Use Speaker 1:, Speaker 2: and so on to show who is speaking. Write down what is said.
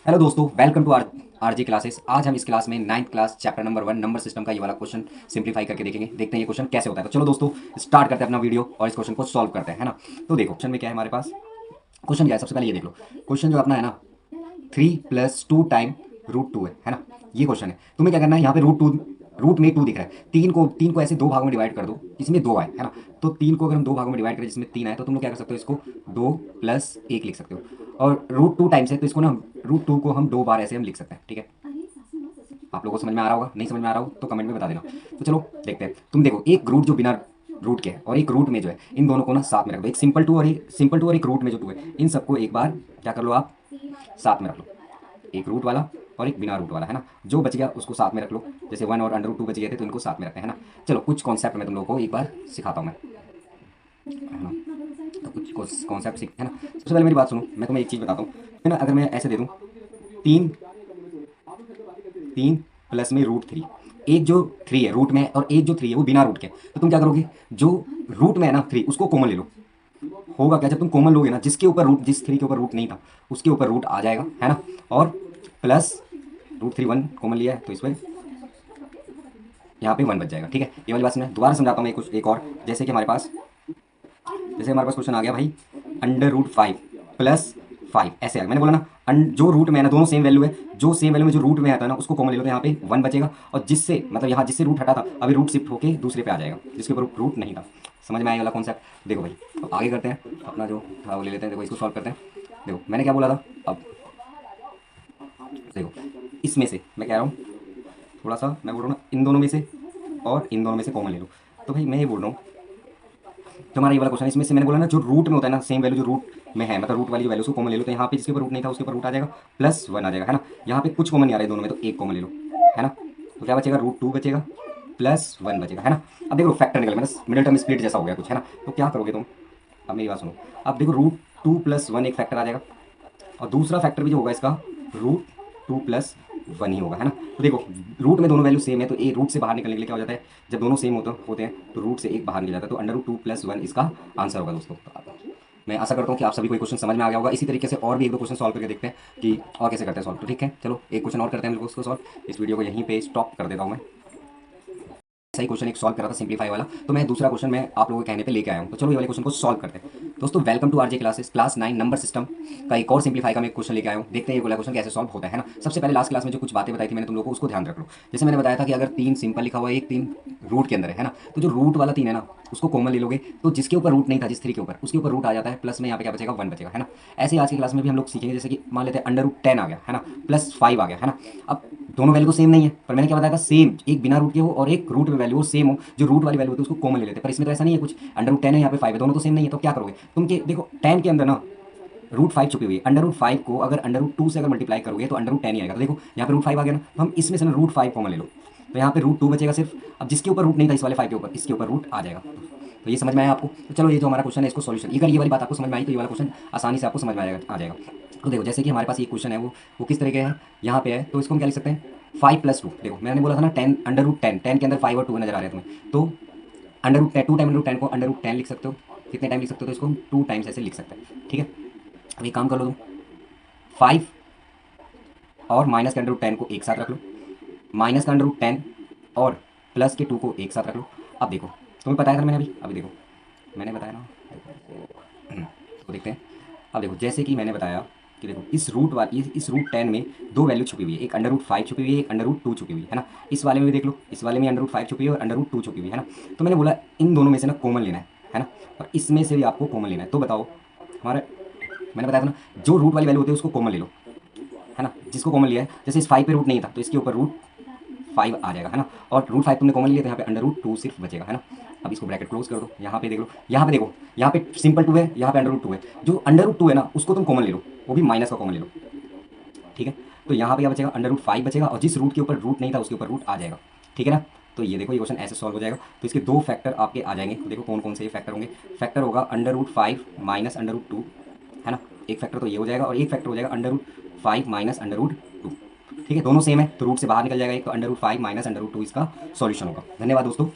Speaker 1: Hello दोस्तों, welcome to RJ classes. आज हम इस क्लास में ninth class chapter number 1 number system का ये वाला क्वेश्चन सिंप्लीफाई करके देखेंगे। देखते हैं ये क्वेश्चन कैसे होता है। तो चलो दोस्तों, स्टार्ट करते हैं अपना वीडियो और इस क्वेश्चन को सॉल्व करते हैं, है ना। तो देखो क्वेश्चन में क्या है हमारे पास। क्वेश्चन क्या है, सबसे पहले ये देख लो। क्वेश्चन जो अपना है ना, 3 + 2 टाइम √2 है ना। ये क्वेश्चन है। तुम्हें क्या करना है, यहाँ पे रूट में 2 दिख रहा है। तीन को ऐसे दो भागों में डिवाइड कर दो, इसमें 2 आए, है ना। तो 3 को अगर हम दो भागों में डिवाइड करें जिसमें 3 आए, तो तुम लोग क्या कर सकते हो, इसको 2 + 1 लिख सकते हो। और √2 टाइम्स है, तो इसको ना √2 को हम 2 बार ऐसे हम लिख सकते हैं, ठीक है। आप लोगों को समझ में आ रहा होगा, नहीं समझ में आ रहा हो तो कमेंट में बता देना। तो चलो देखते हैं। तुम देखो, एक रूट जो बिना रूट के है और एक रूट में जो है, इन दोनों को ना साथ में रख दो। एक सिंपल टू और एक रूट में जो 2 है, इन सबको एक बार क्या कर लो, आप साथ में रख लो। एक रूट वाला और एक बिना रूट वाला, है ना। जो बच गया उसको साथ में रख लो। जैसे 1 और √2 बच गए थे, तो इनको साथ में रखते हैं, है ना। चलो कुछ कॉन्सेप्ट मैं तुम लोगों को एक बार सिखाता हूँ मैं, है ना। तो कुछ कॉन्सेप्ट सीखते हैं ना। सबसे पहले मेरी बात सुनो, मैं तुम्हें एक चीज़ बताता हूँ, है ना। अगर मैं ऐसे दे दूँ, तीन 3 प्लस में √3, एक जो 3 है रूट में और एक जो 3 है वो बिना रूट के, तो तुम क्या करोगे, जो रूट में है ना 3, उसको कॉमन ले लो। होगा क्या, जब तुम कॉमन लोगे ना, जिस 3 के ऊपर रूट नहीं था उसके ऊपर रूट आ जाएगा, है ना। और प्लस √3 1 कॉमन लिया है, तो इसमें यहाँ पे 1 बच जाएगा, ठीक है। ये वाली बात सुना, दोबारा समझाता हूँ मैं कुछ एक और। जैसे हमारे पास क्वेश्चन आ गया भाई, √5 + 5 ऐसे आ गया। मैंने बोला ना, जो रूट में है ना, दोनों सेम वैल्यू है। जो सेम वैल्यू में जो रूट में आता है ना, उसको कॉमन ले लो, तो यहाँ पे 1 बचेगा। और जिससे मतलब यहाँ जिससे रूट हटा था, अभी रूट शिफ्ट होके दूसरे पे आ जाएगा जिसके ऊपर रूट नहीं था। समझ में आया वाला कॉन्सेप्ट। देखो भाई, अब आगे करते हैं, अपना जो था वो ले लेते हैं। देखो इसको सॉल्व करते हैं। देखो मैंने क्या बोला था। अब देखो, इसमें से मैं कह रहा हूँ, थोड़ा सा मैं बोल रहा हूँ ना, इन दोनों में से और इन दोनों में से कॉमन ले लो। तो भाई मैं ये बोल रहा हूँ, तो हमारा ये वाला क्वेश्चन, इसमें से मैंने बोला ना, जो रूट में होता है ना, सेम वैल्यू जो रूट में है, मतलब रूट वाली जो वैल्यू उसको कॉमन ले लो। तो यहाँ पे जिसके ऊपर रूट नहीं था उसके ऊपर रूट आ जाएगा, +1 आ जाएगा, है ना। यहाँ पे कुछ कॉमन नहीं आ रहा है दोनों में, तो एक कॉमन ले लो, है ना। तो क्या बचेगा, √2 बचेगा, +1 बचेगा, है ना। अब देखो फैक्टर निकल, मतलब मिडिल टर्म स्प्लिट जैसा हो गया कुछ, है ना। तो क्या करोगे तुम, अब मेरी बात सुनो। अब देखो √2 + 1 एक फैक्टर आ जाएगा, और दूसरा फैक्टर भी जो होगा इसका, √2 + 1 ही होगा, है ना। तो देखो, रूट में दोनों वैल्यू सेम है, तो ए रूट से बाहर निकलने के लिए क्या हो जाता है, जब दोनों सेम होते हैं तो रूट से एक बाहर निकल जाता है, तो √2 + 1 इसका आंसर होगा दोस्तों। मैं आशा करता हूँ कि आप सभी को क्वेश्चन समझ में आ गया होगा। इसी तरीके से और भी एक दो क्वेश्चन सॉल्व करके देखते हैं कि और कैसे करते हैं सॉल्व। तो ठीक है, चलो एक क्वेश्चन और करते हैं हम लोग उसको सॉल्व। इस वीडियो को यहीं पे स्टॉप कर देता हूँ मैं। सही क्वेश्चन एक सॉल्व करा था सिंप्लीफाई वाला, तो मैं दूसरा क्वेश्चन मैं आप लोगों के कहने पे लेके आया हूँ। तो चलो ये वाले क्वेश्चन को सॉल्व करते हैं दोस्तों। Welcome to RJ classes, class 9 number system का एक और सिंप्लीफाई का मैं क्वेश्चन लेके आया हूँ। देखते हैं ये वाला क्वेश्चन कैसे सॉल्व होता है ना। सबसे पहले लास्ट क्लास में जो कुछ बातें बताई थी मैंने तुम लोगों को, उसको ध्यान रख लो। जैसे मैंने बताया था कि अगर 3 सिंपल लिखा हुआ है, एक 3 रूट के अंदर है ना, तो जो रूट वाला 3 है ना, उसको कॉमन ले लोगे, तो जिसके ऊपर रूट नहीं था, जिस 3 के ऊपर, उसके ऊपर रूट आ जाता है। प्लस में यहाँ पे क्या बचेगा, 1 बचेगा, है ना। ऐसे ही आज की क्लास में भी हम लोग सीखेंगे, जैसे कि मान लेते हैं √10 आ गया, है ना, +5 आ गया, है ना। अब दोनों वैल्यू तो सेम नहीं है, पर मैंने क्या बताया था, सेम एक बिना रूट के हो और एक रूट में वैल्यू हो सेम हो, जो रूट वाली वैल्यू होती है उसको कॉमन ले लेते हैं। पर इसमें तो ऐसा नहीं है कुछ, √10 है यहाँ पे 5 है, दोनों तो सेम नहीं है। तो क्या करोगे तुम, के देखो 10 के अंदर ना √5 छुपी हुई है। √5 को अगर √2 से अगर मल्टीप्लाई करोगे तो √10 ही आएगा। तो देखो यहाँ पे √5 आ गया ना, तो हम इसमें से ना √5 कॉमन ले लो, तो यहाँ पे √2 बचेगा सिर्फ। अब जिसके ऊपर रूट नहीं था इस वाले 5 के ऊपर, इसके ऊपर रूट आ जाएगा। तो ये समझ में आया आपको। तो चलो ये जो हमारा क्वेश्चन है इसको सॉल्यूशन, अगर ये वाली बात आपको समझ में आई तो ये वाला क्वेश्चन आसानी से आपको समझ में आ जाएगा। तो देखो जैसे कि हमारे पास ये क्वेश्चन है, वो किस तरीके है, यहाँ पे है, तो इसको हम क्या लिख सकते हैं, 5 + 2। देखो मैंने बोला था ना, 10 √10, 10 के अंदर 5 और 2 नजर आ रहे हैं तुम्हें, तो √10, 2 टाइम √10 को √10 लिख सकते हो। कितने टाइम लिख सकते हो, तो इसको हम 2 टाइम्स ऐसे लिख सकते हैं, ठीक है। अब एक काम कर लो तुम, 5 और माइनस के √10 को एक साथ रख लो, माइनस का √10 और प्लस के 2 को एक साथ रख लो। अब देखो, तुम्हें बताया था मैंने अभी अभी देखो, मैंने बताया ना, तो देखते हैं। अब देखो जैसे कि मैंने बताया कि देखो इस √10 में दो वैल्यू छुपी हुई है, एक √5 छुपी हुई है, एक √2 छुपी हुई है ना। इस वाले में भी देख लो, इस वाले में √5 छुपी हुई है और √2 छुपी हुई है ना। तो मैंने बोला इन दोनों में से ना कॉमन लेना है ना। और इसमें से भी आपको कॉमन लेना है। तो बताओ हमारा, मैंने बताया था ना, जो रूट वाली वैल्यू होती है उसको कॉमन ले लो, है ना। जिसको कॉमन लिया है, जैसे इस 5 पे रूट नहीं था तो इसके ऊपर √5 आ जाएगा, है ना। और √5 तुमने कॉमन लिया तो यहाँ पे √2 सिर्फ बचेगा, है ना। अब इसको ब्रैकेट क्लोज कर दो। यहाँ पे देख लो, यहाँ पे देखो, यहाँ पे सिंपल 2 है, यहाँ पे √2 है। जो √2 है ना उसको तुम कॉमन ले लो, वो भी माइनस का कॉमन ले लो, ठीक है। तो यहाँ पे क्या बचेगा, √5 बचेगा, और जिस रूट के ऊपर रूट नहीं था उसके ऊपर रूट आ जाएगा, ठीक है ना। तो ये देखो ये क्वेश्चन ऐसे सॉल्व हो जाएगा। तो इसके दो फैक्टर आपके आ जाएंगे। तो देखो कौन कौन से ये फैक्टर होंगे। फैक्टर होगा √5 माइनस √2, है ना। एक फैक्टर तो ये हो जाएगा, और एक फैक्टर हो जाएगा √5 माइनस √2, ठीक है। दोनों सेम है तो रूट से बाहर निकल जाएगा एक, तो √5 माइनस √2 इसका सॉल्यूशन होगा। धन्यवाद दोस्तों।